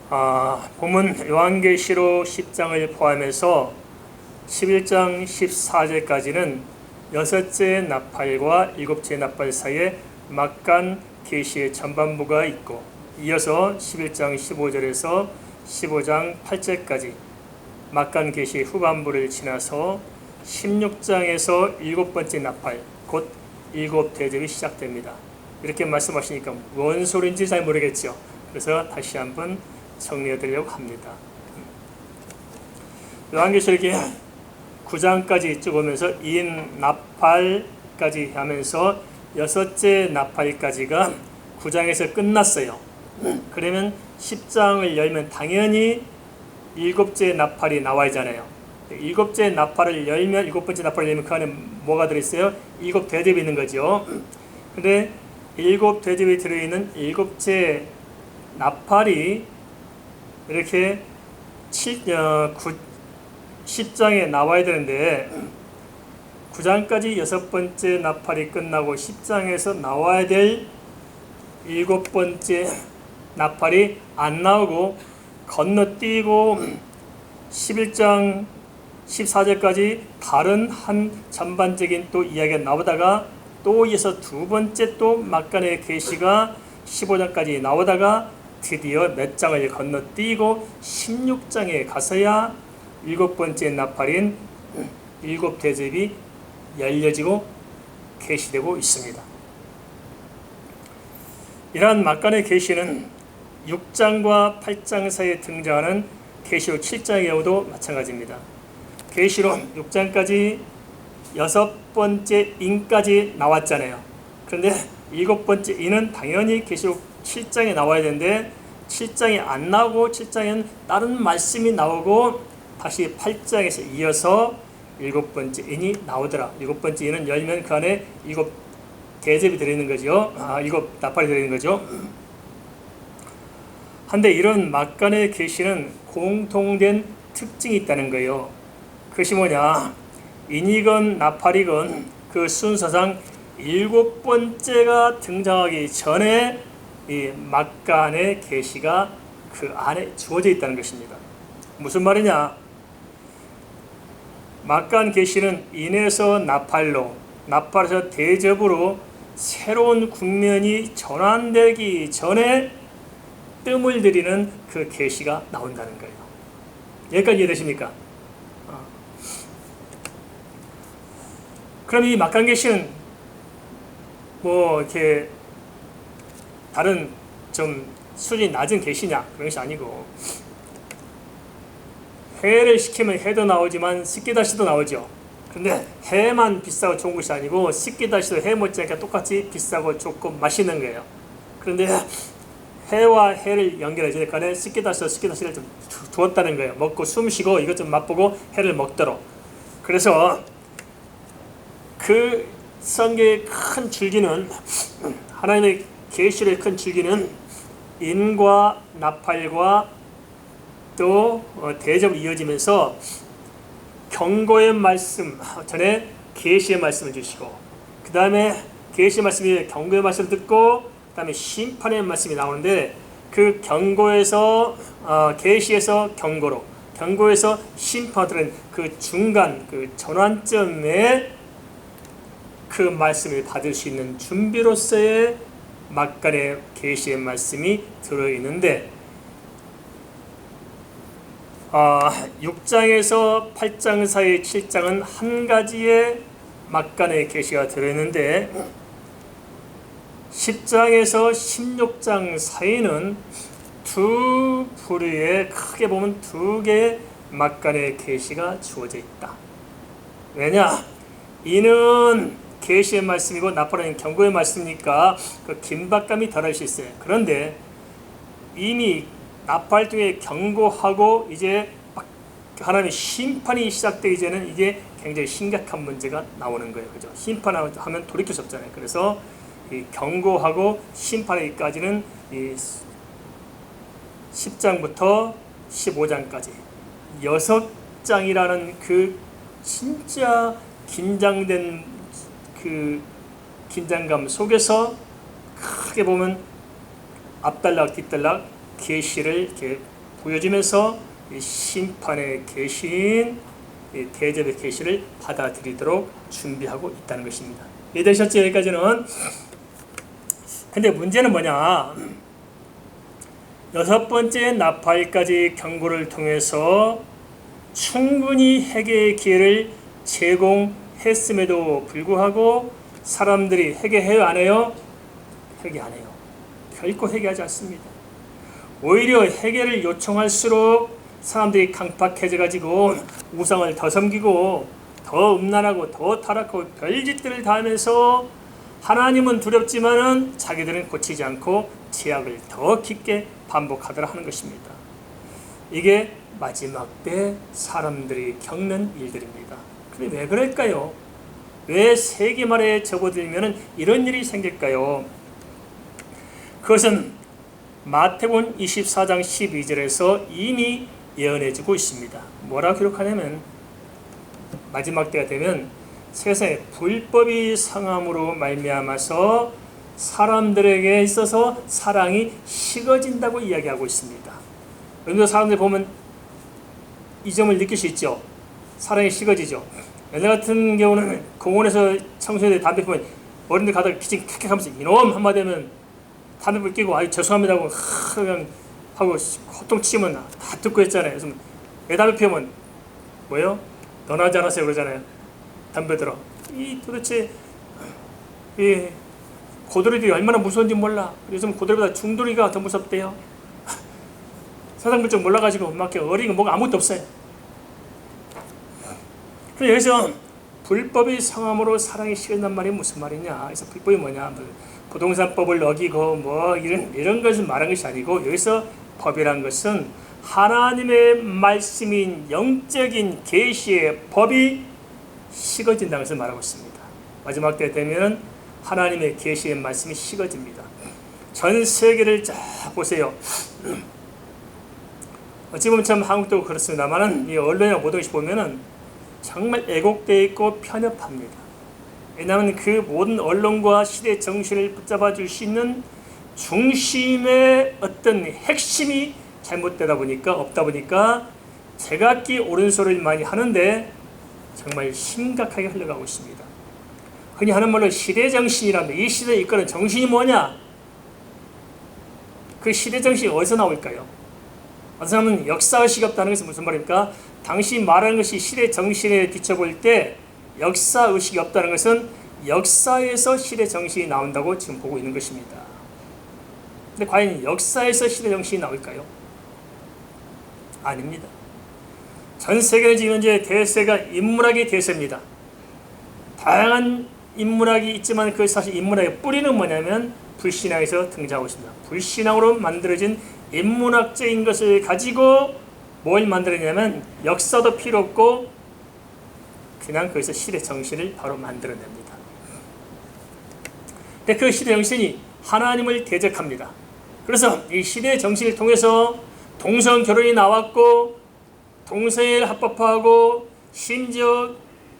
본문 요한계시록 10장을 포함해서 11장 14절까지는 여섯째 나팔과 일곱째 나팔 사이에 막간 계시의 전반부가 있고, 이어서 11장 15절에서 15장 8절까지 막간 계시의 후반부를 지나서 16장에서 일곱 번째 나팔, 곧 일곱 대접이 시작됩니다. 이렇게 말씀하시니까 뭔 소리인지 잘 모르겠죠. 그래서 다시 한번 정리해 드리려고 합니다. 요한계시록이 9장까지 쭉 오면서 인 나팔까지 하면서 여섯째 나팔까지가 9장에서 끝났어요. 그러면 10장을 열면 당연히 일곱째 나팔이 나와야잖아요. 일곱째 나팔을 열면, 일곱 번째 나팔을 열면 그 안에 뭐가 들어있어요? 일곱 대접이 있는 거죠. 근데 일곱 대접이 들어있는 일곱째 나팔이 이렇게 10장에 나와야 되는데 9장까지 여섯 번째 나팔이 끝나고 10장에서 나와야 될 일곱 번째 나팔이 안 나오고 건너뛰고 11장 14절까지 다른 한 전반적인 또 이야기가 나오다가 또 이어서 두 번째 또 막간의 계시가 15장까지 나오다가 드디어 몇 장을 건너뛰고 16장에 가서야 일곱 번째 나팔인 일곱 대접이 열려지고 계시되고 있습니다. 이러한 막간의 계시는 6장과 8장 사이에 등장하는 계시록 7장의 경우도 마찬가지입니다. 계시록 6장까지 여섯 번째 인까지 나왔잖아요. 그런데 일곱 번째 인은 당연히 계시록 7장에 나와야 되는데 7장이 안 나오고 7장에는 다른 말씀이 나오고 다시 8장에서 이어서 일곱 번째 인이 나오더라. 일곱 번째 인은 열면 그 안에 일곱 대접이 들어있는 거죠. 일곱 나팔이 들어있는 거죠. 한데 이런 막간의 계시는 공통된 특징이 있다는 거예요. 그것이 뭐냐? 인이건 나팔이건 그 순서상 일곱 번째가 등장하기 전에 이 막간의 계시가 그 안에 주어져 있다는 것입니다. 무슨 말이냐? 막간 계시는 인에서 나팔로, 나팔에서 대접으로 새로운 국면이 전환되기 전에 뜸을 들이는 그 계시가 나온다는 거예요. 여기까지 이해되십니까? 그럼 이 막간 계시는 뭐 이렇게 다른 좀 수준이 낮은 계시냐? 그런 것이 아니고, 해를 시키면 해도 나오지만 씻기다시도 나오죠. 근데 해만 비싸고 좋은 것이 아니고 씻기다시도 해 못지않게 똑같이 비싸고 좋고 맛있는 거예요. 그런데 해와 해를 연결해 주니까 씻기다시를 좀 주었다는 거예요. 먹고 숨 쉬고 이것 좀 맛보고 해를 먹도록. 그래서 그 성경의 큰 줄기는, 하나님의 계시의 큰 줄기는 인과 나팔과 또 대접으로 이어지면서 경고의 말씀 전에 계시의 말씀을 주시고, 그 다음에 계시의 말씀이 경고의 말씀을 듣고 그 다음에 심판의 말씀이 나오는데, 그 경고에서 계시에서 경고로, 경고에서 심판으로 그 중간 그 전환점에 그 말씀을 받을 수 있는 준비로서의 막간의 계시의 말씀이 들어있는데, 6장에서 8장 사이 7장은 한 가지의 막간의 계시가 들어있는데 10장에서 16장 사이는 두 부류의, 크게 보면 두 개의 막간의 계시가 주어져 있다. 왜냐? 이는 계시의 말씀이고 나팔은 경고의 말씀이니까 그 긴박감이 덜할 수 있어요. 그런데 이미 나팔 중에 경고하고 이제 하나님의 심판이 시작되기 전에는 이게 굉장히 심각한 문제가 나오는 거예요. 그죠? 심판하면 돌이킬 수 없잖아요. 그래서 이 경고하고 심판하기까지는 이 10장부터 15장까지 6장이라는 그 진짜 긴장된 그 긴장감 속에서 크게 보면 앞달락 뒷달락 계시를 이렇게 보여주면서 이 심판의 계시인 이 대접의 계시를 받아들이도록 준비하고 있다는 것입니다. 이해되셨죠? 여기까지는. 근데 문제는 뭐냐? 여섯 번째 나팔까지 경고를 통해서 충분히 회개의 기회를 제공했음에도 불구하고 사람들이 회개해요, 안 해요? 회개 안 해요. 결코 회개하지 않습니다. 오히려 회개를 요청할수록 사람들이 강팍해져가지고 우상을 더 섬기고 더 음란하고 더 타락하고 별짓들을 다 하면서 하나님은 두렵지만은 자기들은 고치지 않고 죄악을 더 깊게 반복하더라 하는 것입니다. 이게 마지막 때 사람들이 겪는 일들입니다. 근데 왜 그럴까요? 왜 세기 말에 접어들면 이런 일이 생길까요? 그것은 마태복음 24장 12절에서 이미 예언해주고 있습니다. 뭐라고 기록하냐면 마지막 때가 되면 세상에 불법이 상함으로 말미암아서 사람들에게 있어서 사랑이 식어진다고 이야기하고 있습니다. 여러분들 사람들 보면 이 점을 느낄 수 있죠. 사랑이 식어지죠. 옛날 같은 경우는 공원에서 청소년들이 담배 피우면 어른들 가다가 기침 칵칵 하면서 이놈 한마디 하면 담배 불 끼고 아유 죄송합니다 하고 그냥 하고 호통치면 다 듣고 했잖아요. 그래서 왜 담배 피우면 뭐예요? 너나 하지 않았어요 그러잖아요. 담배 들어. 이 도대체 이 고돌이들이 얼마나 무서운지 몰라. 요즘 고돌이보다 중돌이가 더 무섭대요. 세상 물정 몰라가지고 막 어리고 뭐가 아무것도 없어요. 그래서 여기서 불법이 성함으로 사랑이 식은단 말이 무슨 말이냐? 그래서 불법이 뭐냐? 부동산법을 어기고 뭐 이런 것을 말한 것이 아니고 여기서 법이란 것은 하나님의 말씀인 영적인 계시의 법이 식어진다는 것을 말하고 있습니다. 마지막 때 되면 하나님의 계시의 말씀이 식어집니다. 전 세계를 쫙 보세요. 어찌 보면 참 한국도 그렇습니다만은 이 언론이나 모든 것이 보면은 정말 애곡되어 있고 편협합니다. 왜냐하면 그 모든 언론과 시대 정신을 붙잡아 줄 수 있는 중심의 어떤 핵심이 잘못되다 보니까 없다 보니까 제각기 옳은 소리를 많이 하는데 정말 심각하게 흘러가고 있습니다. 흔히 하는 말로 시대 정신이라는데 이 시대에 이끄는 정신이 뭐냐? 그 시대 정신이 어디서 나올까요? 어떤 사람은 역사의식이 없다는 것은 무슨 말입니까? 당시 말하는 것이 시대 정신에 비춰볼 때 역사의식이 없다는 것은 역사에서 시대 정신이 나온다고 지금 보고 있는 것입니다. 근데 과연 역사에서 시대 정신이 나올까요? 아닙니다. 전 세계는 지금 현재 대세가 인문학의 대세입니다. 다양한 인문학이 있지만 그 사실 인문학의 뿌리는 뭐냐면 불신앙에서 등장하고 있습니다. 불신앙으로 만들어진 인문학적인 것을 가지고 뭘 만들었냐면 역사도 필요 없고 그냥 거기서 시대 정신을 바로 만들어냅니다. 근데 그 시대 정신이 하나님을 대적합니다. 그래서 이 시대 정신을 통해서 동성 결혼이 나왔고 동성애를 합법화하고 심지어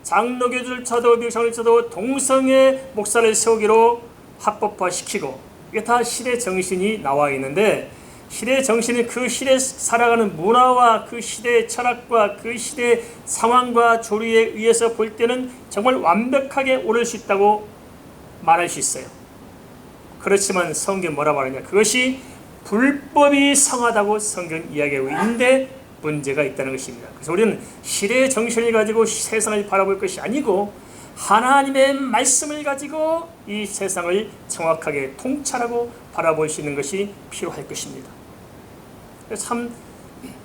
장로교조차도 미국장로조차도 동성애 목사를 세우기로 합법화시키고 이게 다 시대 정신이 나와 있는데 시대 정신은 그 시대에 살아가는 문화와 그 시대의 철학과 그 시대의 상황과 조리에 의해서 볼 때는 정말 완벽하게 옳을 수 있다고 말할 수 있어요. 그렇지만 성경이 뭐라 말하냐? 그것이 불법이 성하다고 성경 이야기하고 있는데 문제가 있다는 것입니다. 그래서 우리는 시대의 정신을 가지고 세상을 바라볼 것이 아니고 하나님의 말씀을 가지고 이 세상을 정확하게 통찰하고 바라볼 수 있는 것이 필요할 것입니다. 참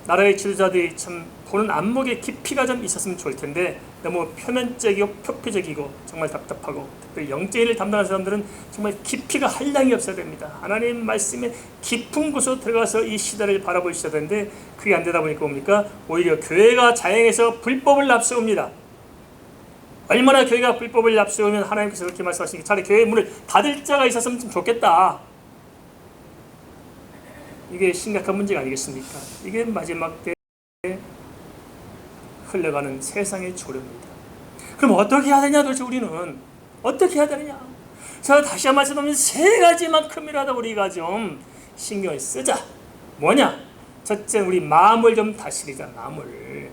나라의 지도자들이 참 보는 안목에 깊이가 좀 있었으면 좋을 텐데 너무 표면적이고 표피적이고 정말 답답하고 특별히 영적인을 담당하는 사람들은 정말 깊이가 한량이 없어야 됩니다. 하나님 말씀에 깊은 곳으로 들어가서 이 시대를 바라볼 수 있어야 되는데 그게 안 되다 보니까 뭡니까? 오히려 교회가 자행해서 불법을 앞세웁니다. 얼마나 교회가 불법을 앞세우면 하나님께서 그렇게 말씀하시니까 차라리 교회 문을 닫을 자가 있었으면 좀 좋겠다. 이게 심각한 문제가 아니겠습니까? 이게 마지막 때 흘러가는 세상의 조류입니다. 그럼 어떻게 해야 되냐 도대체 우리는 어떻게 해야 되느냐? 자 다시 한번 말씀드리면 세 가지만큼이라도 우리가 좀 신경을 쓰자. 뭐냐? 첫째, 우리 마음을 좀 다스리자. 마음을.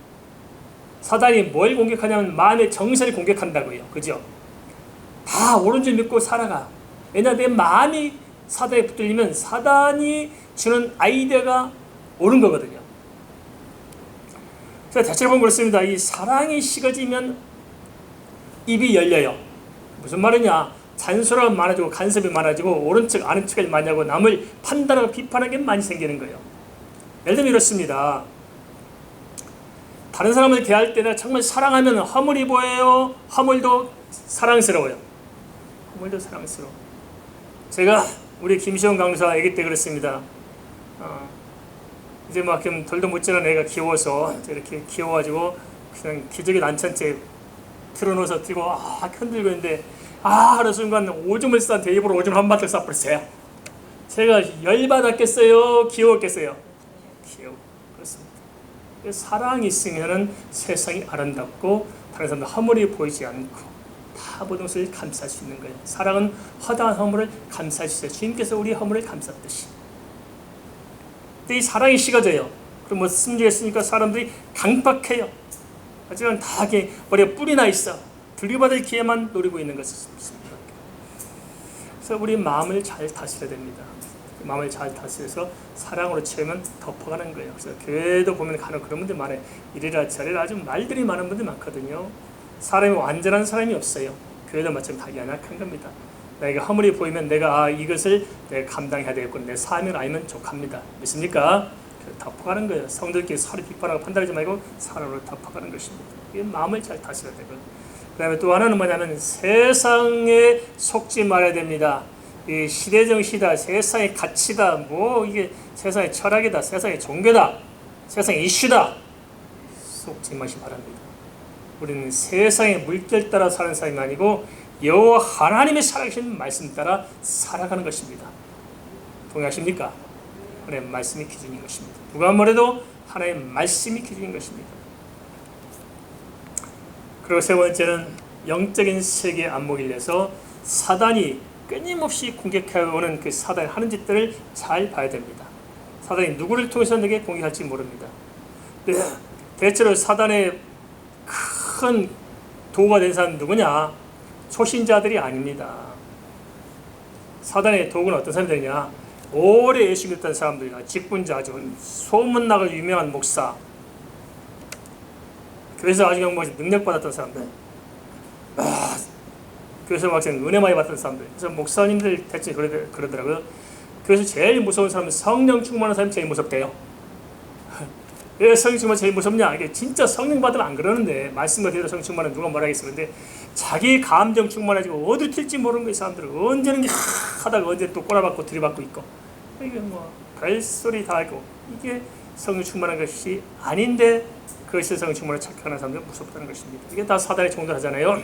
사단이 뭘 공격하냐면 마음의 정신을 공격한다고요. 그죠? 다 옳은 줄 믿고 살아가. 왜냐, 내 마음이 사단에 붙들리면 사단이 주는 아이디어가 옳은 거거든요. 자, 대체로 보면 그렇습니다. 이 사랑이 식어지면 입이 열려요. 무슨 말이냐? 잔소리가 많아지고 간섭이 많아지고 옳은 척 아는 척을 많이 하고 남을 판단하고 비판하는 게 많이 생기는 거예요. 예를 들면 이렇습니다. 다른 사람을 대할 때는 정말 사랑하면 허물이 보여요? 허물도 사랑스러워요? 허물도 사랑스러워. 제가 우리 김시원 강사 아기 때 그랬습니다. 이제 막 좀 돌도 못 지는 애가 귀여워서 이렇게 귀여워가지고 그냥 기저귀 난찬째 틀어놓아서 들고 흔들고 있는데 하는 순간 오줌을 싼 데 입으로 오줌 한 바짝 싸버렸어요. 제가 열받았겠어요? 귀여웠겠어요? 귀여워. 그렇습니다. 사랑이 있으면 세상이 아름답고 다른 사람들 허물이 보이지 않고 다 모든 것을 감쌀 수 있는 거예요. 사랑은 허다한 허물을 감쌀 수 있어요. 주님께서 우리 허물을 감쌌듯이. 근데 이 사랑이 식어져요. 그럼 뭐 승리가 있으니까 사람들이 강박해요. 하지만 다 머리에 뿔이 나 있어. 들려받을 기회만 노리고 있는 것입니다. 그래서 우리 마음을 잘 다스려야 됩니다. 마음을 잘 다스려서 사랑으로 채우면 덮어가는 거예요. 그래서 교회도 보면 간혹 그런 분들 많아요. 이래라 저래라 아주 말들이 많은 분들 많거든요. 사람이 완전한 사람이 없어요. 교회도 마찬가지로 다 연약한 겁니다. 나에게 허물이 보이면 내가 이것을 내가 감당해야 되겠구나. 내 사명을 알면 족합니다. 믿습니까? 덮어가는 거예요. 성도들끼리 서로 비판하고 판단하지 말고 사랑으로 덮어가는 것입니다. 이게 마음을 잘 다스려야 되고, 그 다음에 또 하나는 뭐냐면 세상에 속지 말아야 됩니다. 이 시대정시다, 세상의 가치다, 뭐 이게 세상의 철학이다, 세상의 종교다, 세상의 이슈다, 속지 마시 바랍니다. 우리는 세상의 물결 따라 사는 사람이 아니고 여호와 하나님의 살아계신 말씀 따라 살아가는 것입니다. 동의하십니까? 하나님의 말씀이 기준인 것입니다. 누가 뭐래도 하나님의 말씀이 기준인 것입니다. 그리고 세 번째는 영적인 세계의 안목을 내서 사단이 끊임없이 공격해오는 그 사단이 하는 짓들을 잘 봐야 됩니다. 사단이 누구를 통해서 내게 공격할지 모릅니다. 대체로 사단의 큰 도구가 된 사람은 누구냐? 초신자들이 아닙니다. 사단의 도구는 어떤 사람들이냐? 오래 예수 믿었던 사람들이나 직분자, 아주 소문나고 유명한 목사, 교회에서 아주 능력받았던 사람들, 교회에서 막 은혜 많이 받던 사람들. 그래서 목사님들 대체 그러더라고요. 교회에서 제일 무서운 사람은 성령 충만한 사람이 제일 무섭대요. 왜 성령 충만 제일 무섭냐? 이게 진짜 성령 받으면 안 그러는데, 말씀과 대로 성령 충만은 누가 뭐라 하겠었는데, 자기 감정 충만해지고 어디를 튈지 모르는 거예요. 사람들은 언제는 하다가 언제 또 꼬라박고 들이받고 있고, 이게 뭐 별소리 다 하고, 이게 성령 충만한 것이 아닌데 그것이 성령 충만을 착각하는 사람들은 무섭다는 것입니다. 이게 다 사단의 종들하잖아요.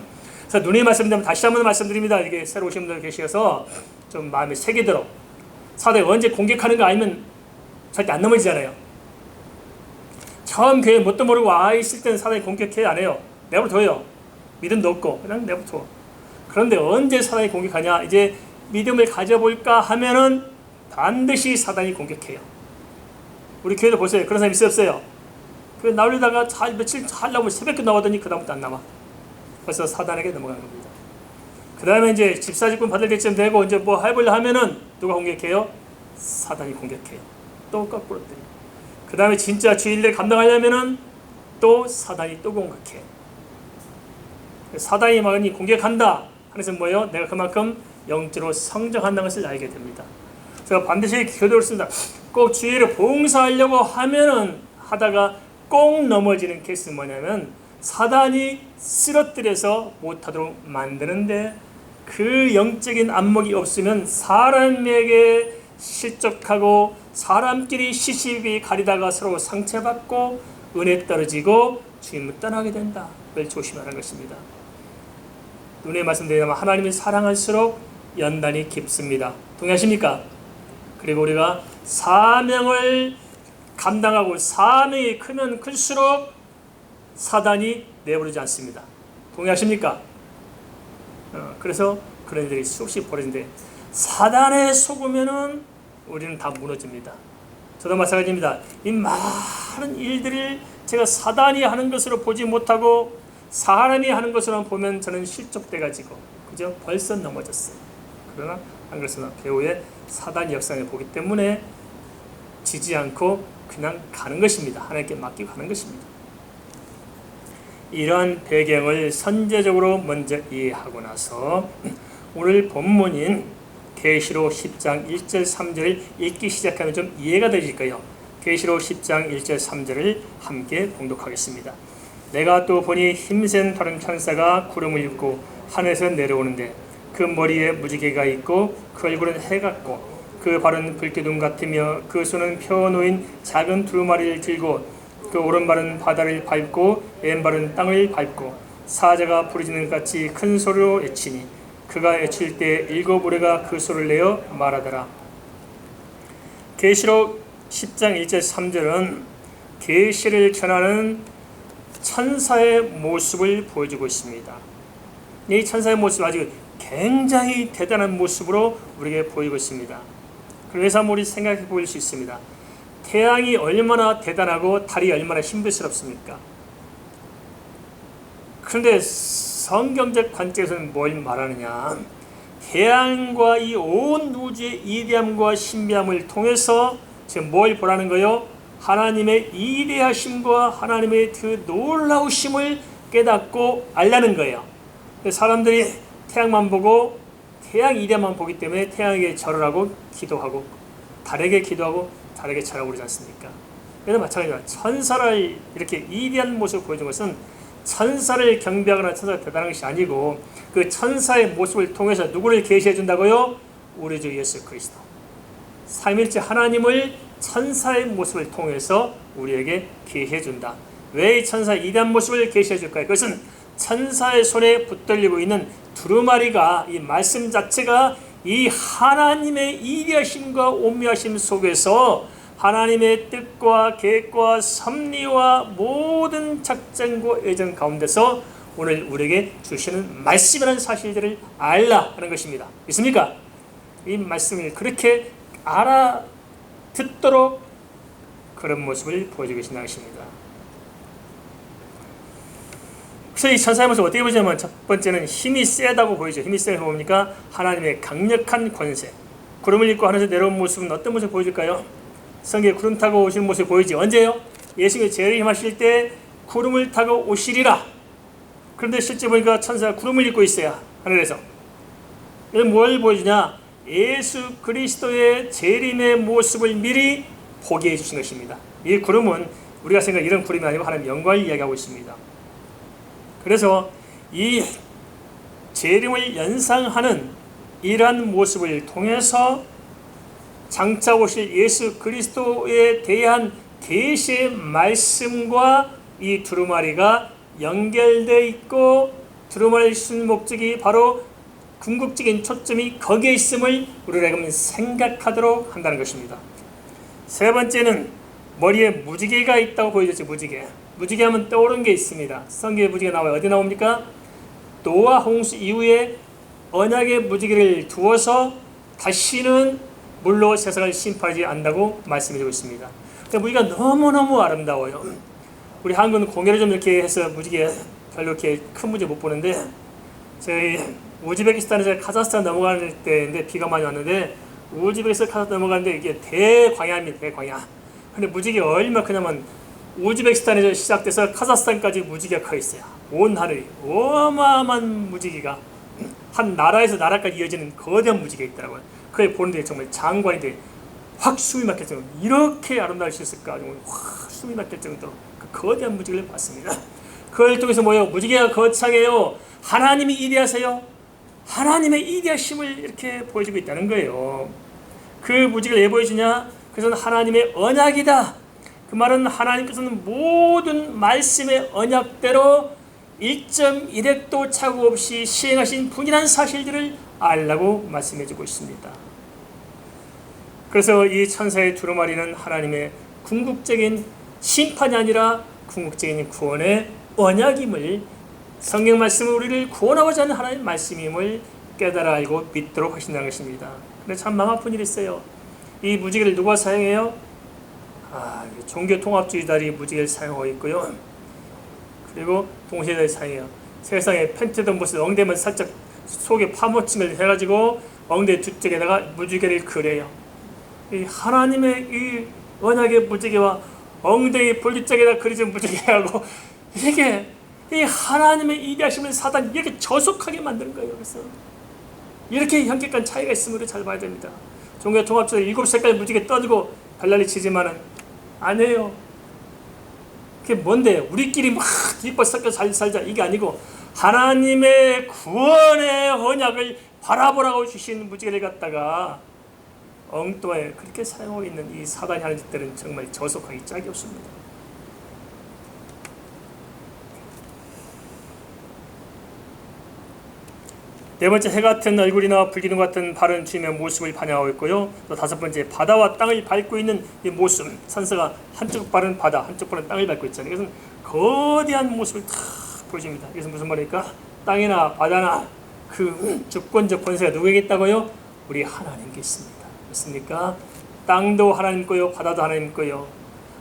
그래서 눈에 말씀드리면 다시 한번 말씀드립니다. 이게 새로 오신 분들 계셔서 좀 마음에 새기도록, 사단이 언제 공격하는 거 아니면 절대 안 넘어지잖아요. 처음 교회 뭣도 모르고 있을 때는 사단이 공격해 안 해요. 내버려둬요. 믿음도 없고 그냥 내버려둬. 그런데 언제 사단이 공격하냐? 이제 믿음을 가져볼까 하면은 반드시 사단이 공격해요. 우리 교회도 보세요. 그런 사람 있어요, 없어요? 그 나오려다가 며칠 잘 나오면 새벽에 나오더니 그 다음부터 안 나와. 벌써 사단에게 넘어간 겁니다. 그 다음에 이제 집사직분 받을 때쯤 되고 이제 뭐 해보려 하면은 누가 공격해요? 사단이 공격해요. 또 거꾸로 때려요. 그 다음에 진짜 주일을 감당하려면은 또 사단이 또 공격해. 사단이 많이 공격한다 하면서 뭐예요? 내가 그만큼 영적으로 성장한다는 것을 알게 됩니다. 그래서 반드시 교도를 씁니다. 꼭 주일을 봉사하려고 하면은 하다가 꼭 넘어지는 케이스는 뭐냐면 사단이 쓰러뜨려서 못하도록 만드는데, 그 영적인 안목이 없으면 사람에게 실족하고 사람끼리 시시비 가리다가 서로 상처받고 은혜 떨어지고 주님을 떠나게 된다. 그걸 조심하는 것입니다. 눈에 말씀드리자면 하나님을 사랑할수록 연단이 깊습니다. 동의하십니까? 그리고 우리가 사명을 감당하고 사명이 크면 클수록 사단이 내버리지 않습니다. 동의하십니까? 그래서 그런 일이 수없이 벌어지는데, 사단에 속으면은 우리는 다 무너집니다. 저도 마찬가지입니다. 이 많은 일들을 제가 사단이 하는 것으로 보지 못하고 사람이 하는 것으로 보면 저는 실족돼가지고 그죠? 벌써 넘어졌어요. 그러나 한 것은 배후에 사단 역사를 보기 때문에 지지 않고 그냥 가는 것입니다. 하나님께 맡기고 가는 것입니다. 이러한 배경을 선제적으로 먼저 이해하고 나서 오늘 본문인 계시록 10장 1절 3절을 읽기 시작하면 좀 이해가 되실 거예요. 계시록 10장 1절 3절을 함께 봉독하겠습니다. 내가 또 보니 힘센 다른 천사가 구름을 입고 하늘에서 내려오는데 그 머리에 무지개가 있고 그 얼굴은 해 같고 그 발은 불기둥 같으며 그 손은 펴놓인 작은 두루마리를 들고 그 오른발은 바다를 밟고 왼발은 땅을 밟고 사자가 부르짖는 같이 큰 소리로 외치니 그가 외칠 때 일곱 우레가 그 소리를 내어 말하더라. 계시록 10장 1절 3절은 계시를 전하는 천사의 모습을 보여주고 있습니다. 이 천사의 모습 아주 굉장히 대단한 모습으로 우리에게 보이고 있습니다. 그래서 우리 생각해 볼 수 있습니다. 태양이 얼마나 대단하고 달이 얼마나 신비스럽습니까? 그런데 성경적 관점에서는 뭘 말하느냐? 태양과 이 온 우주의 이대함과 신비함을 통해서 지금 뭘 보라는 거요? 하나님의 이대하심과 하나님의 그 놀라우심을 깨닫고 알라는 거예요. 사람들이 태양만 보고 태양 이대함만 보기 때문에 태양에게 절을 하고 기도하고 달에게 기도하고 달에게 절하고 그러지 않습니까? 그래서 마찬가지입니다. 천사를 이렇게 이대한 모습을 보여준 것은 천사를 경배하거나 천사가 대단한 것이 아니고 그 천사의 모습을 통해서 누구를 계시해 준다고요? 우리 주 예수 그리스도 삼일째 하나님을 천사의 모습을 통해서 우리에게 계시해 준다. 왜 이 천사의 이대한 모습을 계시해 줄까요? 그것은 천사의 손에 붙들리고 있는 두루마리가 이 말씀 자체가 이 하나님의 이대하심과 오묘하심 속에서 하나님의 뜻과 계획과 섭리와 모든 작전과 예정 가운데서 오늘 우리에게 주시는 말씀이라는 사실들을 알라 하는 것입니다. 있습니까? 이 말씀을 그렇게 알아듣도록 그런 모습을 보여주고 계신다는 것입니다. 그래서 이 천사의 모습을 어떻게 보자면 첫 번째는 힘이 세다고 보이죠. 힘이 세다고 보니까 하나님의 강력한 권세. 구름을 입고 하늘에서 내려온 모습은 어떤 모습을 보여줄까요? 성경에 구름 타고 오시는 모습을 보이지. 언제요? 예수님이 재림하실 때 구름을 타고 오시리라. 그런데 실제 보니까 천사가 구름을 입고 있어요. 하늘에서. 이건 뭘 보여주냐? 예수 그리스도의 재림의 모습을 미리 보게 해주신 것입니다. 이 구름은 우리가 생각하는 이런 구름이 아니고 하나님의 영광을 이야기하고 있습니다. 그래서 이 재림을 연상하는 이러한 모습을 통해서 장차 오실 예수 그리스도에 대한 계시의 말씀과 이 두루마리가 연결되어 있고 두루마리를 쓴 목적이 바로 궁극적인 초점이 거기에 있음을 우리가 생각하도록 한다는 것입니다. 세 번째는 머리에 무지개가 있다고 보여줬죠. 무지개 하면 떠오르는 게 있습니다. 성경에 무지개 나와요. 어디 나옵니까? 노아 홍수 이후에 언약의 무지개를 두어서 다시는 물로 세상을 심판하지 않는다고 말씀해주고 있습니다. 무지개가 너무너무 아름다워요. 우리 한국은 공예를 좀 이렇게 해서 무지개 별로 이렇게 큰 무지개 못 보는데 저희 우즈베키스탄에서 카자흐스탄 넘어가는 때인데 비가 많이 왔는데 우즈베키스탄 카자흐스탄 넘어가는데 이게 대광야입니다. 대광야. 근데 무지개가 얼마나 크냐면 우즈베키스탄에서 시작돼서 카자흐스탄까지 무지개가 커 있어요. 온 하늘이 어마어마한 무지개가 한 나라에서 나라까지 이어지는 거대한 무지개가 있더라고요. 그게 보는데 정말 장관인데 확 숨이 막힐 정도로 이렇게 아름다울 수 있을까? 확 숨이 막힐 정도로 그 거대한 무지개를 봤습니다. 그걸 통해서 뭐예요? 무지개가 거창해요. 하나님이 이대하세요. 하나님의 이대하심을 이렇게 보여주고 있다는 거예요. 그 무지개를 왜 보여주냐? 그것은 하나님의 언약이다. 그 말은 하나님께서는 모든 말씀의 언약대로 1.1획도 착오 없이 시행하신 분이라는 사실들을 알라고 말씀해주고 있습니다. 그래서 이 천사의 두루마리는 하나님의 궁극적인 심판이 아니라 궁극적인 구원의 언약임을, 성경 말씀은 우리를 구원하고자 하는 하나님의 말씀임을 깨달아 알고 믿도록 하신다는 것입니다. 근데 참 마음 아픈 일이 있어요. 이 무지개를 누가 사용해요? 종교통합주의자들이 무지개를 사용하고 있고요. 그리고 동시대에 사용해요. 세상에 팬티던 모습 엉덩이만 살짝 속에 파묻힌 걸 해가지고 엉덩이 두 쪽에다가 무지개를 그려요. 이 하나님의 이 언약의 무지개와 엉덩이 볼기짝에다 그려진 무지개하고 이게 이 하나님의 이대하심을 사단이 이렇게 저속하게 만드는 거예요. 그래서 이렇게 현격한 차이가 있음을 잘 봐야 됩니다. 종교통합주의 7색깔 무지개 떠들고 발랄히 치지만은 아니에요. 그게 뭔데? 우리끼리 막 기뻐 섞여 살자 이게 아니고 하나님의 구원의 언약을 바라보라고 주신 무지개를 갖다가 엉뚱하게 그렇게 사용하고 있는 이 사단이 하는 짓들은 정말 저속하기 짝이 없습니다. 네 번째, 해 같은 얼굴이나 불기둥 같은 바른 주님의 모습을 반영하고 있고요. 또 다섯 번째, 바다와 땅을 밟고 있는 이 모습, 산서가 한쪽 발은 바다, 한쪽 발은 땅을 밟고 있잖아요. 이것은 거대한 모습을 탁 보여줍니다. 이것은 무슨 말입니까? 땅이나 바다나 그 주권적 권세가 누구에게 있다고요? 우리 하나님께 있습니다. 맞습니까? 땅도 하나님 거요, 바다도 하나님 거요.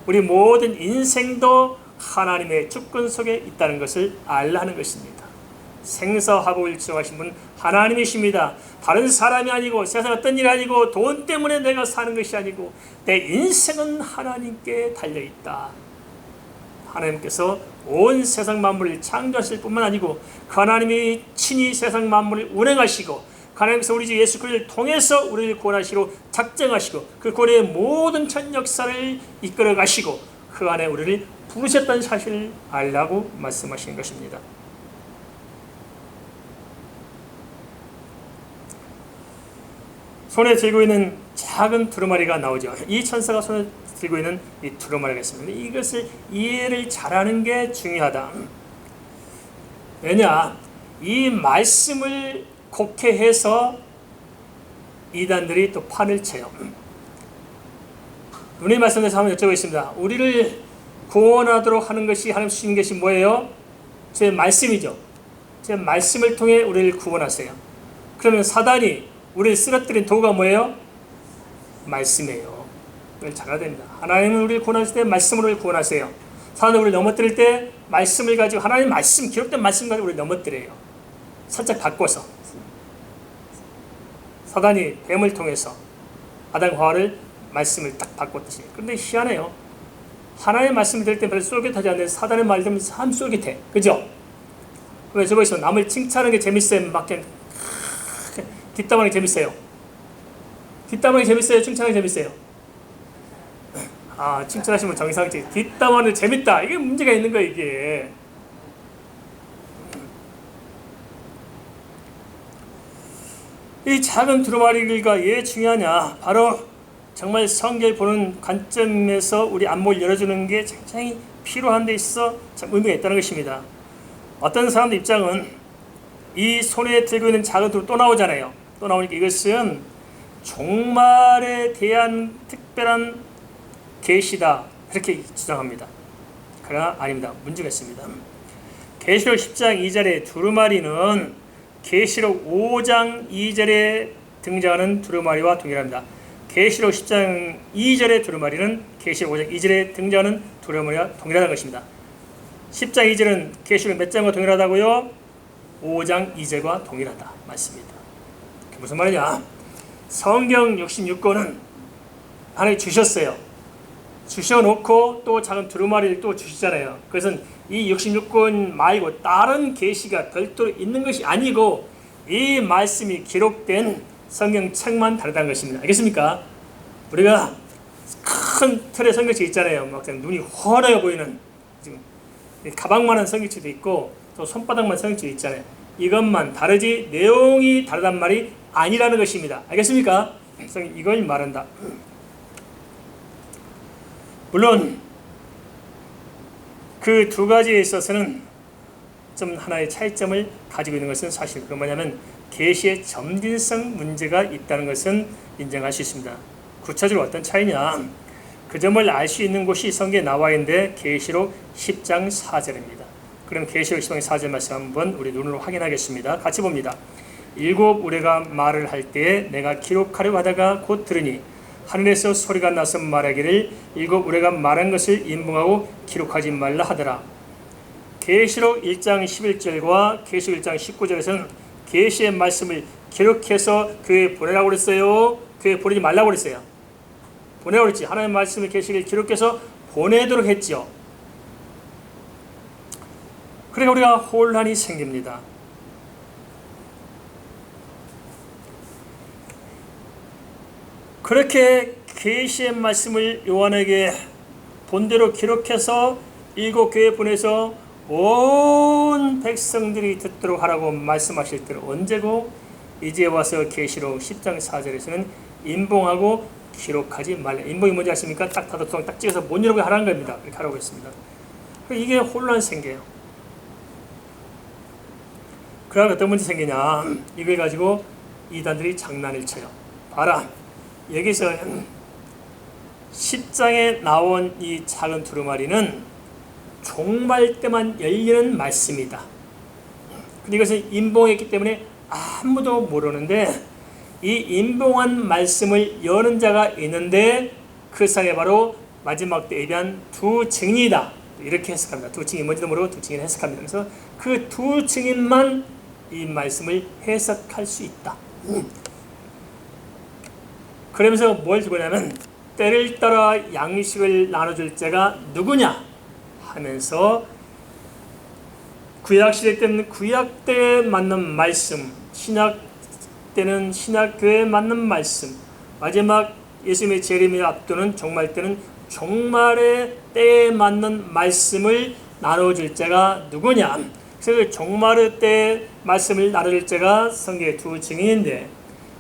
우리 모든 인생도 하나님의 주권 속에 있다는 것을 알라는 것입니다. 생사화복을 지정하신 분 하나님이십니다. 다른 사람이 아니고 세상 어떤 일이 아니고 돈 때문에 내가 사는 것이 아니고 내 인생은 하나님께 달려있다. 하나님께서 온 세상 만물을 창조하실 뿐만 아니고 그 하나님이 친히 세상 만물을 운행하시고 하나님께서 우리 주 예수 그리스도를 통해서 우리를 구원하시고 작정하시고 그 구원의 모든 전 역사를 이끌어 가시고 그 안에 우리를 부르셨다는 사실을 알라고 말씀하시는 것입니다. 손에 들고 있는 작은 두루마리가 나오죠. 이 천사가 손에 들고 있는 이 두루마리가 있습니다. 이것을 이해를 잘하는 게 중요하다. 왜냐? 이 말씀을 곡해해서 이단들이 또 판을 쳐요. 눈의 말씀에서 한번 여쭤보겠습니다. 우리를 구원하도록 하는 것이 하나님 주신 것이 뭐예요? 제 말씀이죠. 제 말씀을 통해 우리를 구원하세요. 그러면 사단이 우리를 쓰러뜨린 도구가 뭐예요? 말씀이에요. 그걸 잘 알아야 됩니다. 하나님은 우리를 구원하실 때 말씀으로 우리를 구원하세요. 사단은 우리를 넘어뜨릴 때 말씀을 가지고 하나님 말씀, 기록된 말씀 가지고 우리를 넘어뜨려요. 살짝 바꿔서. 사단이 뱀을 통해서 아담과 하와를 말씀을 딱 바꿨듯이. 그런데 희한해요. 하나님의 말씀을 들을 때 별로 쫄깃하지 않는데 사단의 말 들으면 참 쫄깃해. 그죠? 왜 저거 있어? 남을 칭찬하는 게 재밌어요? 막 그냥 뒷담화는 재밌어요. 뒷담화는 재밌어요? 칭찬이 재밌어요? 칭찬하시면 정상지. 뒷담화는 재밌다. 이게 문제가 있는 거예요, 이게. 이 작은 두루마리가 왜 중요하냐? 바로 정말 성경을 보는 관점에서 우리 안목을 열어주는 게 굉장히 필요한 데 있어 참 의미가 있다는 것입니다. 어떤 사람들 입장은 이 손에 들고 있는 작은 두루마리 또 나오잖아요. 또 나오니까 이것은 종말에 대한 특별한 계시다 이렇게 주장합니다. 그러나 아닙니다. 문제가 있습니다. 계시록 10장 2절의 두루마리는 계시록 5장 2절에 등장하는 두루마리와 동일합니다. 계시록 10장 2절의 두루마리는 계시록 5장 2절에 등장하는 두루마리와 동일하다는 것입니다. 10장 2절은 계시록 몇 장과 동일하다고요? 5장 2절과 동일하다 맞습니다. 그게 무슨 말이냐? 성경 66권은 하나님 주셨어요. 주셔놓고 또 작은 두루마리를 또 주시잖아요. 그것은 이 66권 말고 다른 계시가 별도로 있는 것이 아니고 이 말씀이 기록된 성경책만 다르다는 것입니다. 알겠습니까? 우리가 큰 틀의 성경책 있잖아요. 막 눈이 환하게 보이는 지금 가방만한 성경책도 있고 또 손바닥만 성경책도 있잖아요. 이것만 다르지 내용이 다르단 말이 아니라는 것입니다. 알겠습니까? 이걸 말한다. 물론 그 두 가지에 있어서는 좀 하나의 차이점을 가지고 있는 것은 사실. 그 뭐냐면 계시의 점진성 문제가 있다는 것은 인정할 수 있습니다. 구체적으로 어떤 차이냐? 그 점을 알 수 있는 곳이 성경에 나와 있는데 계시록 10장 4절입니다. 그럼 계시록 10장 4절 말씀 한번 우리 눈으로 확인하겠습니다. 같이 봅니다. 일곱 우레가 말을 할 때에 내가 기록하려고 하다가 곧 들으니 하늘에서 소리가 나서 말하기를 이거 우리가 말한 것을 인봉하고 기록하지 말라 하더라. 계시록 1장 11절과 계시록 1장 19절에서는 계시의 말씀을 기록해서 교회에 보내라고 그랬어요? 교회에 보내지 말라고 그랬어요? 보내라고 그랬지. 하나님의 말씀을 계시를 기록해서 보내도록 했죠. 그러니까 우리가 혼란이 생깁니다. 그렇게 계시의 말씀을 요한에게 본대로 기록해서 7교회에 보내서 온 백성들이 듣도록 하라고 말씀하실 때는 언제고? 이제 와서 계시록 10장 4절에서는 인봉하고 기록하지 말라. 인봉이 뭔지 아십니까? 딱 다독성 딱 찍어서 못 열게 하라는 겁니다. 그렇게 하라고 했습니다. 이게 혼란 생겨요. 그러면 어떤 문제 생기냐? 이걸 가지고 이단들이 장난을 쳐요. 봐라. 여기서 10장에 나온 이 작은 두루마리는 종말 때만 열리는 말씀이다. 근데 이것을 인봉했기 때문에 아무도 모르는데 이 인봉한 말씀을 여는 자가 있는데 그 사람이 바로 마지막 때에 대한 두 증인이다. 이렇게 해석합니다. 두 증인 뭔지도 모르고 두 증인 해석합니다. 그래서 그 두 증인만 이 말씀을 해석할 수 있다. 그러면서 뭘 주냐면 때를 따라 양식을 나눠줄 자가 누구냐 하면서 구약시대 때는 구약 때에 맞는 말씀, 신약 때는 신약 교회에 맞는 말씀, 마지막 예수님의 재림을 앞두는 종말 때는 종말의 때에 맞는 말씀을 나눠줄 자가 누구냐. 그래서 종말의 때에 말씀을 나눠줄 자가 성경의 두 증인인데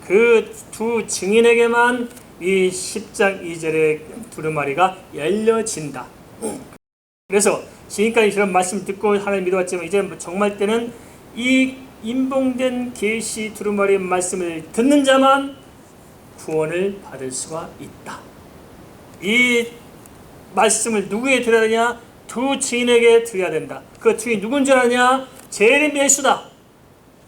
그 두 증인에게만 이 10장 2절의 두루마리가 열려진다. 그래서 지금까지 그런 말씀 듣고 하나님 믿어왔지만 이제 정말 때는 이 인봉된 계시 두루마리의 말씀을 듣는 자만 구원을 받을 수가 있다. 이 말씀을 누구에게 들어야 되냐? 두 증인에게 들어야 된다. 그 증인이 누군지 아냐? 재림 예수다.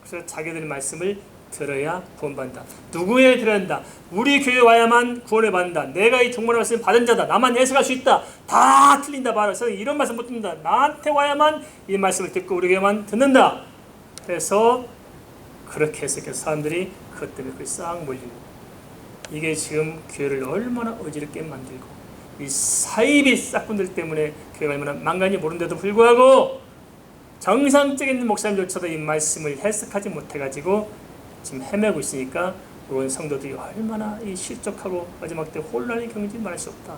그래서 자기들의 말씀을 들어야 구원받는다. 누구에게 들어야 한다? 우리 교회 와야만 구원을 받는다. 내가 이 정말 말씀을 받은 자다. 나만 해석할 수 있다. 다 틀린다. 그래서 이런 말씀 못 듣는다. 나한테 와야만 이 말씀을 듣고 우리 교회만 듣는다. 그래서 그렇게 해석해서 사람들이 그것 때문에 싹 몰리고 이게 지금 교회를 얼마나 어지럽게 만들고 이 사이비 싹분들 때문에 교회가 얼마나 망가지 모르는데도 불구하고 정상적인 목사님조차도 이 말씀을 해석하지 못해가지고 지금 헤매고 있으니까 온 성도들이 얼마나 이 실족하고 마지막 때 혼란이 겪는지 말할 수 없다.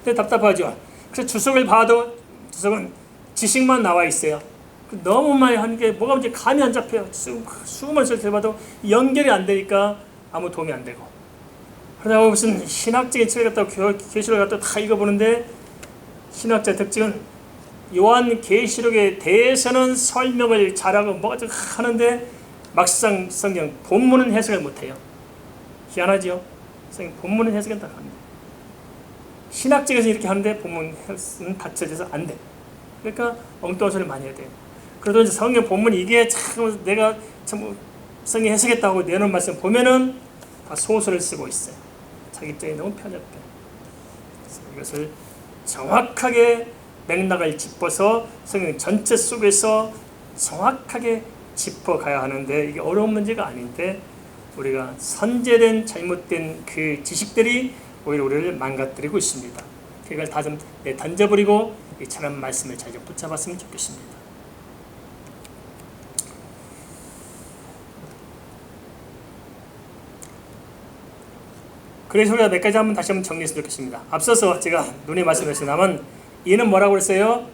근데 답답하죠. 그래서 주석을 봐도 주석은 지식만 나와 있어요. 너무 많이 하는 게 뭐가 문제 감이 안 잡혀요. 수많은 소리 들어봐도 연결이 안 되니까 아무 도움이 안 되고 그러다가 무슨 신학적인 책을 갖다가 계시록을 갖다가 다 읽어보는데 신학자 특징은 요한 계시록에 대해서는 설명을 잘하고 뭐가 좀 하는데 막상 성경 본문은 해석을 못해요. 희한하죠. 성경 본문은 해석은 다 합니다. 신학적에서 이렇게 하는데 본문 해석은 받쳐져서 안 돼. 그러니까 엉뚱한 소리 많이 해야 돼요. 그래도 이제 성경 본문 이게 참 내가 참 성경 해석했다고 내놓은 말씀 보면은 다 소설을 쓰고 있어요. 자기 입장이 너무 편협해. 그래서 이것을 정확하게 맥락을 짚어서 성경 전체 속에서 정확하게 짚어가야 하는데 이게 어려운 문제가 아닌데 우리가 선제된 잘못된 그 지식들이 오히려 우리를 망가뜨리고 있습니다. 그걸 다 좀 던져버리고 이 참한 말씀을 잘 좀 붙잡았으면 좋겠습니다. 그래서 우리가 몇 가지 다시 한번 정리했으면 좋겠습니다. 앞서서 제가 눈에 말씀드렸습니다만 이는 뭐라고 그랬어요?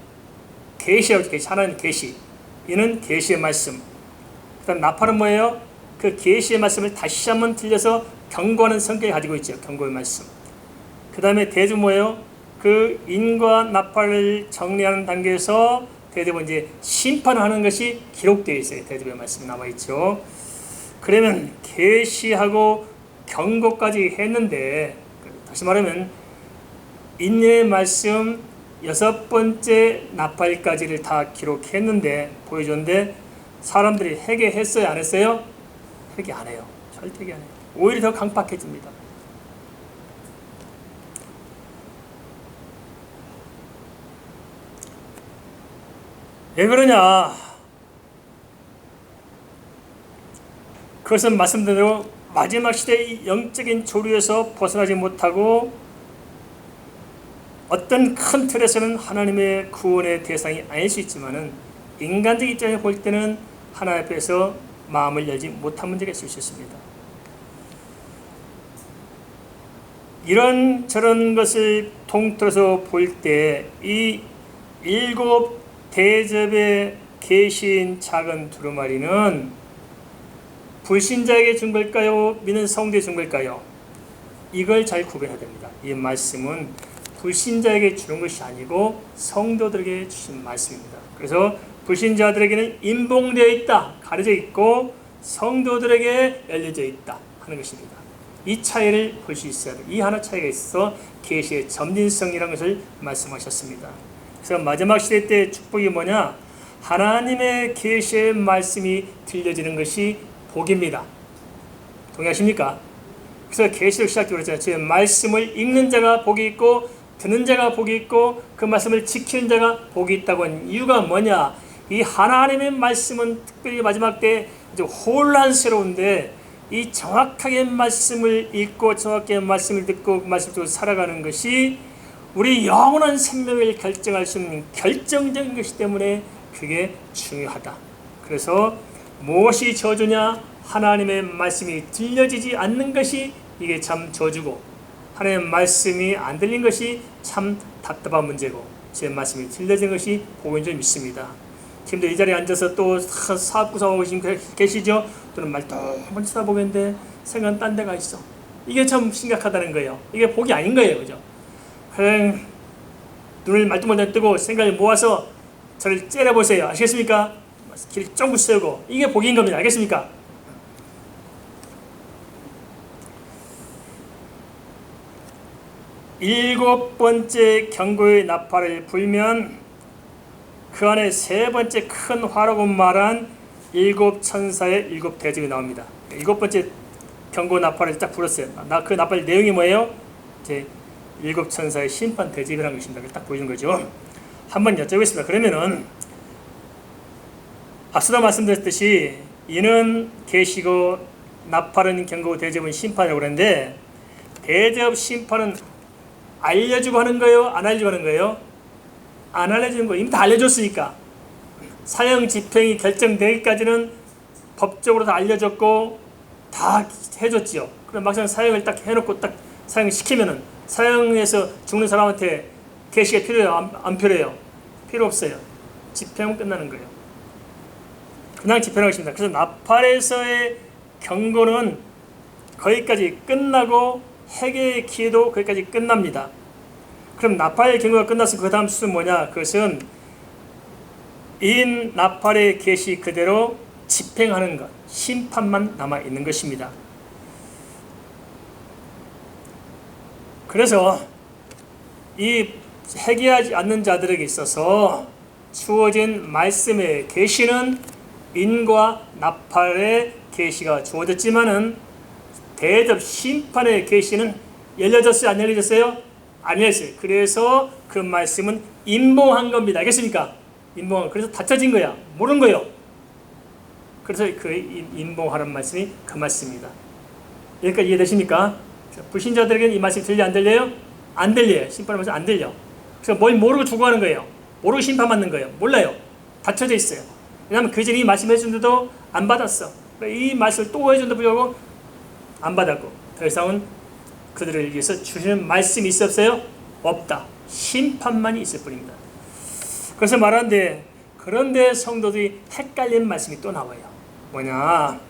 계시라고 계시, 하나님 계시. 이는 계시의 말씀. 그 다음 나팔은 뭐예요? 그 계시의 말씀을 다시 한번 들려서 경고하는 성격을 가지고 있죠. 경고의 말씀. 그 다음에 대주 뭐예요? 그 인과 나팔을 정리하는 단계에서 대접은 이제 심판하는 것이 기록되어 있어요. 대접의 말씀이 남아 있죠. 그러면 계시하고 경고까지 했는데 다시 말하면 인의 말씀 6번째 나팔까지를 다 기록했는데 보여줬는데 사람들이 회개했어요? 안 했어요? 회개 안 해요. 절대 회개 안 해요. 오히려 더 강팍해집니다. 왜 그러냐? 그것은 말씀대로 마지막 시대의 영적인 조류에서 벗어나지 못하고 어떤 큰 틀에서는 하나님의 구원의 대상이 아닐 수 있지만은 인간적 입장에서 볼 때는 하나님 앞에서 마음을 열지 못한 문제가 있을 수 있습니다. 이런 저런 것을 통틀어서 볼 때 이 7 대접에 계신 작은 두루마리는 불신자에게 준 걸까요? 믿는 성도에 준 걸까요? 이걸 잘 구별해야 됩니다. 이 말씀은 불신자에게 주는 것이 아니고 성도들에게 주신 말씀입니다. 그래서 불신자들에게는 인봉되어 있다, 가려져 있고 성도들에게 열려져 있다 하는 것입니다. 이 차이를 볼 수 있어야 돼요. 이 하나 차이가 있어 계시의 점진성이라는 것을 말씀하셨습니다. 그래서 마지막 시대 때 축복이 뭐냐? 하나님의 계시의 말씀이 들려지는 것이 복입니다. 동의하십니까? 그래서 계시록 시작되고 그랬잖아요. 제 말씀을 읽는 자가 복이 있고 듣는 자가 복이 있고 그 말씀을 지키는 자가 복이 있다고 한 이유가 뭐냐? 이 하나님의 말씀은 특별히 마지막 때 아주 혼란스러운데 이 정확하게 말씀을 읽고 정확하게 말씀을 듣고 말씀으로 살아가는 것이 우리 영원한 생명을 결정할 수 있는 결정적인 것이기 때문에 그게 중요하다. 그래서 무엇이 저주냐? 하나님의 말씀이 들려지지 않는 것이 이게 참 저주고 하나님의 말씀이 안 들린 것이 참 답답한 문제고 제 말씀이 들려진 것이 복인 줄 믿습니다. 지금도 이 자리에 앉아서 또 사업 구성하고 계시죠? 또는 말도 한번 쳐다보겠는데 생각은 딴 데가 있어. 이게 참 심각하다는 거예요. 이게 복이 아닌 거예요. 그죠? 그냥 눈을 말똥말똥 뜨고 생각을 모아서 저를 째려보세요. 아시겠습니까? 길을 쫑긋 세우고 이게 복인 겁니다. 알겠습니까? 일곱 번째 경고의 나팔을 불면 그 안에 세 번째 큰 화라고 말한 7 천사의 7 대접이 나옵니다. 7번째 경고 나팔을 딱 불었어요. 그 나팔 내용이 뭐예요? 이제 7 천사의 심판 대접이라는 것입니다. 딱 보이는 거죠. 한번 여쭤보겠습니다. 그러면은 앞서도 말씀드렸듯이 이는 계시고 나팔은 경고, 대접은 심판이라고 그러는데 대접, 심판은 알려주고 하는 거예요? 안 알려주고 하는 거예요? 안 알려주는 거예요. 이미 다 알려줬으니까. 사형 집행이 결정되기까지는 법적으로 다 알려줬고 다 해줬지요. 그럼 막상 사형을 딱 해놓고 딱 사형시키면은 사형에서 죽는 사람한테 계시가 필요해요? 안 필요해요? 필요 없어요. 집행은 끝나는 거예요. 그냥 집행하고 있습니다. 그래서 나팔에서의 경고는 거기까지 끝나고 회개의 기회도 거기까지 끝납니다. 그럼 나팔의 경고가 끝났으면 그 다음 수는 뭐냐? 그것은 이 나팔의 계시 그대로 집행하는 것, 심판만 남아있는 것입니다. 그래서 이 회개하지 않는 자들에게 있어서 주어진 말씀의 계시는 인과 나팔의 계시가 주어졌지만은 대접 심판의 계시는 열려졌어요? 안 열려졌어요? 안 열렸어요. 그래서 그 말씀은 임봉한 겁니다. 알겠습니까? 임봉한. 그래서 닫혀진 거야. 모르는 거예요. 그래서 그 임봉하는 말씀이 그 말씀입니다. 여기까지 이해되십니까? 불신자들에게는 이 말씀이 들려 안 들려요? 안 들려요. 심판의 말씀 안 들려. 그래서 뭘 모르고 죽어가는 거예요. 모르고 심판받는 거예요. 몰라요. 닫혀져 있어요. 왜냐하면 그 전에 이 말씀 해준데도 안 받았어. 이 말씀을 또 해준데도 불구하고 안 받았고 더 이상은 그들을 위해서 주시는 말씀이 있었어요? 없다. 심판만이 있을 뿐입니다. 그래서 말하는데 그런데 성도들이 헷갈린 말씀이 또 나와요. 뭐냐?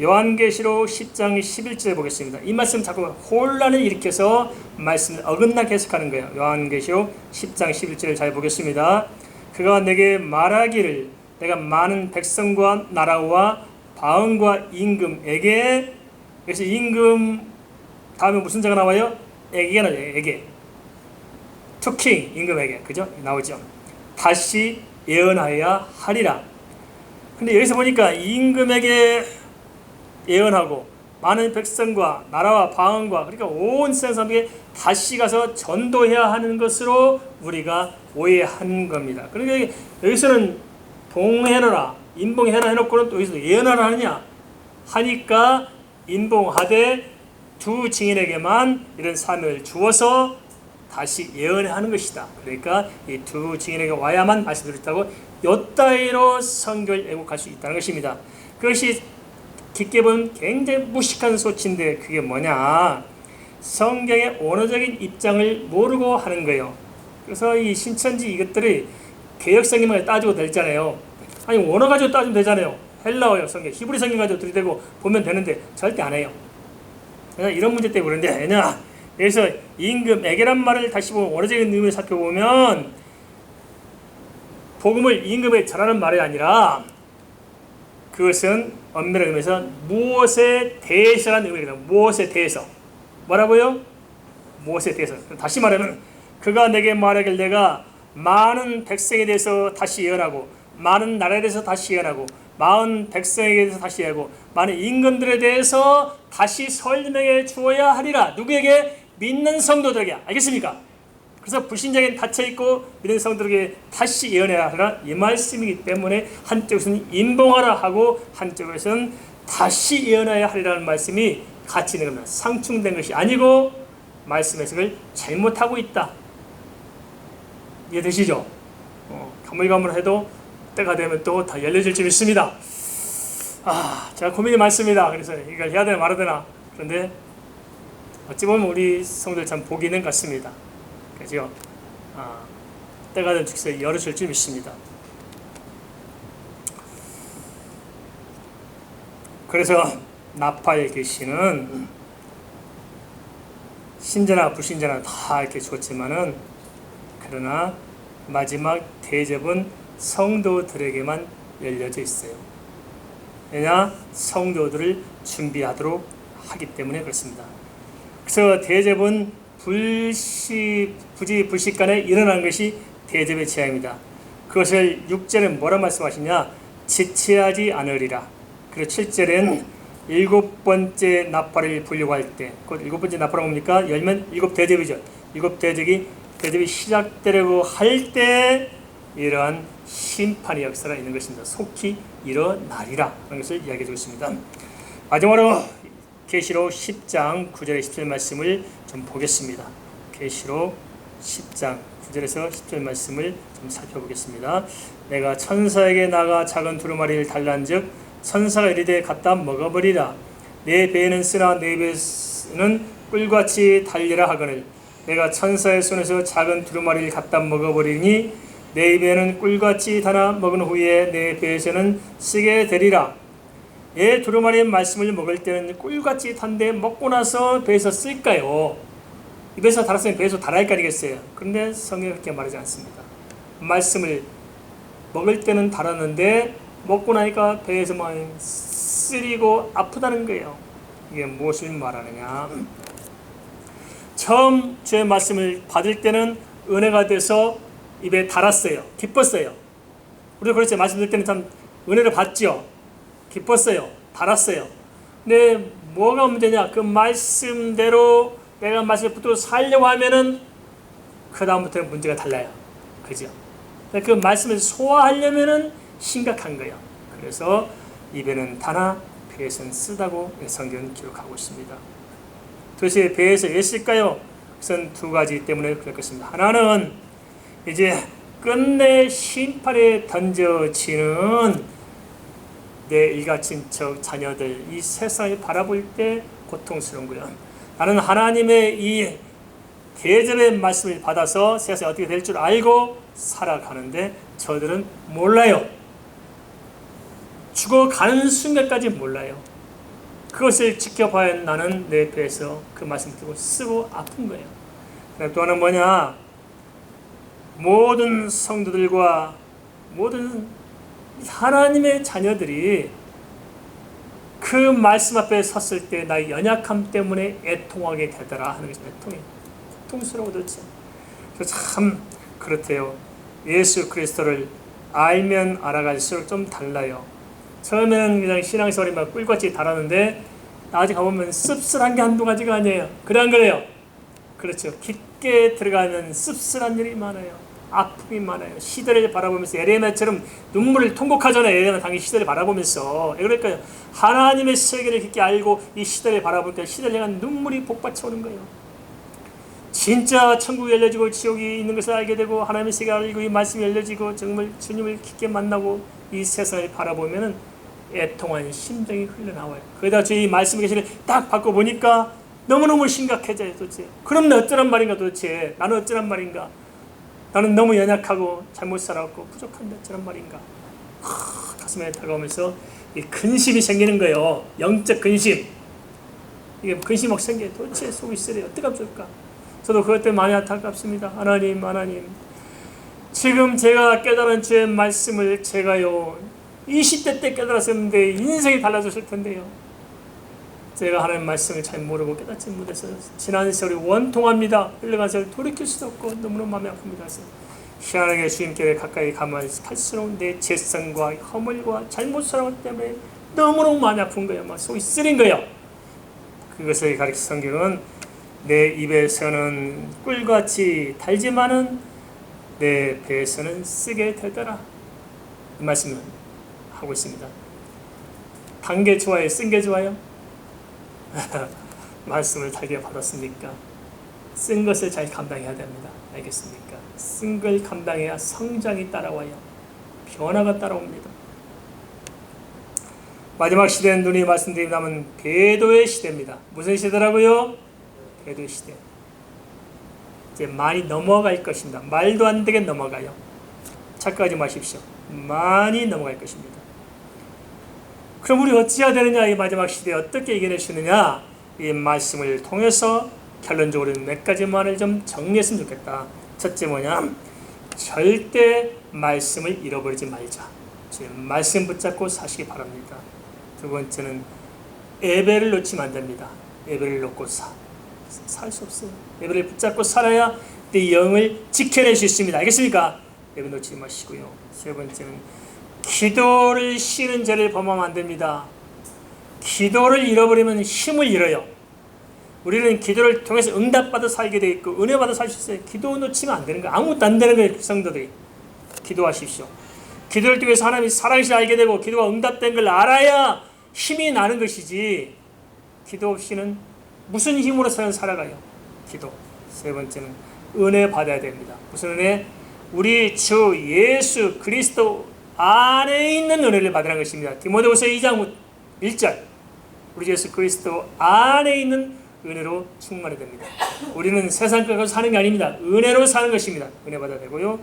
요한계시록 10장 11절에 보겠습니다. 이 말씀 자꾸 혼란을 일으켜서 말씀을 어긋나게 해석하는 거예요. 요한계시록 10장 11절을 잘 보겠습니다. 그가 내게 말하기를 내가 많은 백성과 나라와 바응과 임금에게, 그래서 임금 다음에 무슨 자가 나와요? 에게가 나와요. 에게. To king, 임금에게. 그죠? 나오죠. 다시 예언하여야 하리라. 근데 여기서 보니까 임금에게 예언하고 많은 백성과 나라와 방언과 그러니까 온 세상 사람에게 다시 가서 전도해야 하는 것으로 우리가 오해한 겁니다. 그러니까 여기서는 봉해너라 인봉해라 해놓고는 또 여기서 예언하라 하느냐 하니까 인봉하되 두 증인에게만 이런 사명을 주어서 다시 예언하는 것이다. 그러니까 이 두 증인에게 와야만 말씀드렸다고 요따위로 성경을 왜곡할 수 있다는 것입니다. 그것이 깊게 보면 굉장히 무식한 소치인데 그게 뭐냐? 성경의 언어적인 입장을 모르고 하는 거예요. 그래서 이 신천지 이것들이 개혁성경만 따지고 되잖아요. 아니 원어 가지고 따지면 되잖아요. 헬라어요 성경, 히브리 성경 가지고 들이대고 보면 되는데 절대 안 해요. 이런 문제 때문에 그런데 왜냐? 여기서 임금에게란 말을 다시 보면 언어적인 의미를 살펴보면 복음을 임금에 전하는 말이 아니라 그것은 엄밀한 의미에서 무엇에 대해서라는 의미입니다. 무엇에 대해서. 뭐라고요? 무엇에 대해서. 다시 말하면 그가 내게 말하길 내가 많은 백성에 대해서 다시 예언하고 많은 나라에 대해서 다시 예언하고 많은 백성에게 대해서 다시 예언하고 많은 임금들에 대해서 다시 설명해 주어야 하리라. 누구에게? 믿는 성도들에게. 알겠습니까? 그래서 불신자에게 닫혀있고 믿는 성도들에게 다시 예언해야 하라 이 말씀이기 때문에 한쪽에서는 인봉하라 하고 한쪽에서는 다시 예언해야 하리라는 말씀이 같이 있는 겁니다. 상충된 것이 아니고 말씀 해석을 잘못하고 있다. 이해되시죠? 가물가물해도 때가 되면 또 다 열려질 줄 믿습니다. 제가 고민이 많습니다. 그래서 이걸 해야 되나 말아야 되나. 그런데 어찌 보면 우리 성도들 참 복이 있는 것 같습니다. 그죠? 때가 되면 주께서 열어줄 줄 믿습니다. 그래서 나팔 계시는 신자나 불신자나 다 이렇게 좋지만은 그러나 마지막 대접은 성도들에게만 열려져 있어요. 왜냐? 성도들을 준비하도록 하기 때문에 그렇습니다. 그래서 대접은 부지불식간에 일어난 것이 대접의 제약입니다. 그것을 6절은 뭐라 말씀하시냐? 지체하지 않으리라. 그리고 7절은 일곱 번째 나팔을 불려고 할 때, 그 일곱 번째 나팔은 뭡니까? 열면 일곱 대접이죠. 일곱 대접이 시작되려고 할 때 이러한 심판의 역사가 있는 것입니다. 속히 일어나리라 하는 것을 이야기해 주고 있습니다. 마지막으로 계시록 10장 9절에 10절 말씀을 좀 보겠습니다. 계시록 10장 9절에서 10절 말씀을 좀 살펴보겠습니다. 내가 천사에게 나가 작은 두루마리를 달란즉 천사가 이르되 갖다 먹어버리라. 내 배에는 쓰나 내 배에는 꿀같이 달리라 하거늘 내가 천사의 손에서 작은 두루마리를 갖다 먹어버리니 내 입에는 꿀같이 달아 먹은 후에 내 배에서는 쓰게 되리라. 예, 두루마리의 말씀을 먹을 때는 꿀같이 단데 먹고 나서 배에서 쓸까요? 입에서 달았으면 배에서 달아야 할 거 아니겠어요? 그런데 성경이 그렇게 말하지 않습니다. 말씀을 먹을 때는 달았는데 먹고 나니까 배에서 막 쓰리고 아프다는 거예요. 이게 무엇을 말하느냐? 처음 주의 말씀을 받을 때는 은혜가 돼서 입에 달았어요. 기뻤어요. 우리도 그렇죠. 말씀 들을 때는 참 은혜를 받죠. 기뻤어요. 달았어요. 근데 뭐가 문제냐? 그 말씀대로 내가 말씀을 붙들고 살려고 하면은 그 다음부터는 문제가 달라요. 그죠? 그 말씀을 소화하려면은 심각한 거예요. 그래서 입에는 다나 배에서는 쓰다고 성경은 기록하고 있습니다. 도대체 배에서 왜 쓸까요? 그것은 두 가지 때문에 그럴 것입니다. 하나는 이제 끝내 심판에 던져지는 내 일가친척 자녀들 이 세상을 바라볼 때 고통스러운 거예요. 나는 하나님의 이 대접의 말씀을 받아서 세상이 어떻게 될 줄 알고 살아가는데 저들은 몰라요. 죽어가는 순간까지 몰라요. 그것을 지켜봐야 나는 내 배에서 그 말씀을 듣고 쓰고 아픈 거예요. 또 하나는 뭐냐? 모든 성도들과 모든 하나님의 자녀들이 그 말씀 앞에 섰을 때 나의 연약함 때문에 애통하게 되더라 하는 것이 애통이에요. 고통스러워 도대체. 그래서 참 그렇대요. 예수 그리스도를 알면 알아갈수록 좀 달라요. 처음에는 그냥 신앙생활이 막 꿀같이 달았는데 나중에 가보면 씁쓸한 게 한두 가지가 아니에요. 그래 안 그래요? 그렇죠. 깊게 들어가면 씁쓸한 일이 많아요. 아픔이 많아요. 시대를 바라보면서 에레미야처럼 눈물을 통곡하잖아요. 에레미야 당시 시대를 바라보면서. 그러니까요. 하나님의 세계를 깊게 알고 이 시대를 바라보니까 시대를 향한 눈물이 복받쳐오는 거예요. 진짜 천국이 열려지고 지옥이 있는 것을 알게 되고 하나님의 세계를 알고 이 말씀이 열려지고 정말 주님을 깊게 만나고 이 세상을 바라보면은 애통한 심정이 흘러나와요. 거기다 이 말씀 계시를 딱 바꿔보니까 너무너무 심각해져요. 도대체 그럼 나 어쩌란 말인가. 도대체 나는 어쩌란 말인가. 나는 너무 연약하고 잘못 살았고 부족한데 어쩌란 말인가. 가슴에 다가오면서 이 근심이 생기는 거예요. 영적 근심. 이게 근심 막 생겨요. 도대체 속이 쓰려요. 어떻게 하면 좋을까. 저도 그것 때문에 많이 안타깝습니다. 하나님 지금 제가 깨달은 주의 말씀을 제가요 20대 때 깨달았었는데 인생이 달라졌을 텐데요. 제가 하나님 말씀을 잘 모르고 깨닫지 못해서 지난 세월이 원통합니다. 흘러간 세월 돌이킬 수도 없고 너무너무 마음이 아픕니다. 희한하게 주님께 가까이 가면 갈수록 내 죄성과 허물과 잘못 살아왔기 때문에 너무너무 마음이 아픈 거예요. 막 속이 쓰린 거예요. 그것을 가르쳐 성경은 내 입에서는 꿀같이 달지만은 내 배에서는 쓰게 되더라. 이 말씀을 하고 있습니다. 단 게 좋아요? 쓴 게 좋아요? 말씀을 달게 받았으니까 쓴 것을 잘 감당해야 됩니다. 알겠습니까? 쓴 걸 감당해야 성장이 따라와요. 변화가 따라옵니다. 마지막 시대는 눈이 말씀드린다면 배도의 시대입니다. 무슨 시대라고요? 배도의 시대. 이제 많이 넘어갈 것입니다. 말도 안 되게 넘어가요. 착각하지 마십시오. 많이 넘어갈 것입니다. 그럼 우리 어찌해야 되느냐? 이 마지막 시대에 어떻게 이겨낼 수 있느냐? 이 말씀을 통해서 결론적으로 몇 가지만을 좀 정리했으면 좋겠다. 첫째 뭐냐? 절대 말씀을 잃어버리지 말자. 말씀 붙잡고 사시기 바랍니다. 두 번째는 예배를 놓치면 안 됩니다. 예배를 놓고 살 수 없어요. 예배를 붙잡고 살아야 내 영을 지켜낼 수 있습니다. 알겠습니까? 예배 놓치지 마시고요. 세 번째는 기도를 쉬는 죄를 범하면 안 됩니다. 기도를 잃어버리면 힘을 잃어요. 우리는 기도를 통해서 응답받아 살게 돼 있고 은혜 받아 살 수 있어요. 기도 놓치면 안 되는 거예요. 아무것도 안 되는 거예요. 성도들이. 기도하십시오. 기도를 통해서 하나님이 살아계시를 알게 되고 기도가 응답된 걸 알아야 힘이 나는 것이지 기도 없이는 무슨 힘으로 살아가요. 기도. 세 번째는 은혜 받아야 됩니다. 무슨 은혜? 우리 주 예수 그리스도 안에 있는 은혜를 받으라는 것입니다. 디모데후서 2장 1절 우리 예수 그리스도 안에 있는 은혜로 충만해야 됩니다. 우리는 세상 것으로 사는 게 아닙니다. 은혜로 사는 것입니다. 은혜 받아야 되고요.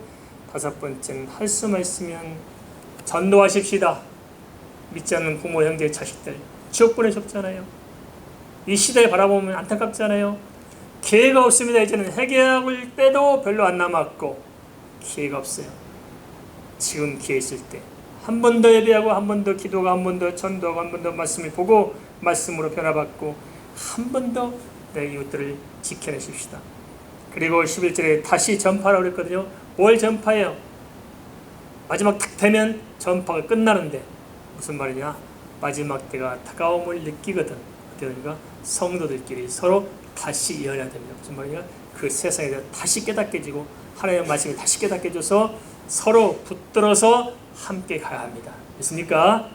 다섯 번째는 할 수만 있으면 전도하십시다. 믿지 않는 부모, 형제, 자식들 지옥 보내셨잖아요. 이 시대에 바라보면 안타깝잖아요. 기회가 없습니다. 이제는 회개할 때도 별로 안 남았고 기회가 없어요. 지금 기회 있을 때 한 번 더 예배하고 한 번 더 기도가 한 번 더 전도하고 한 번 더 말씀을 보고 말씀으로 변화받고 한 번 더 내 이웃들을 지켜내십시다. 그리고 11절에 다시 전파라고 그랬거든요. 뭘 전파해요? 마지막 딱 되면 전파가 끝나는데 무슨 말이냐? 마지막 때가 다가옴을 느끼거든. 그러니까 성도들끼리 서로 다시 예언해야 됩니다. 무슨 말이냐? 그 세상에 대해 다시 깨닫게 해지고 하나님의 말씀이 다시 깨닫게 해줘서 서로 붙들어서 함께 가야 합니다. 됐습니까?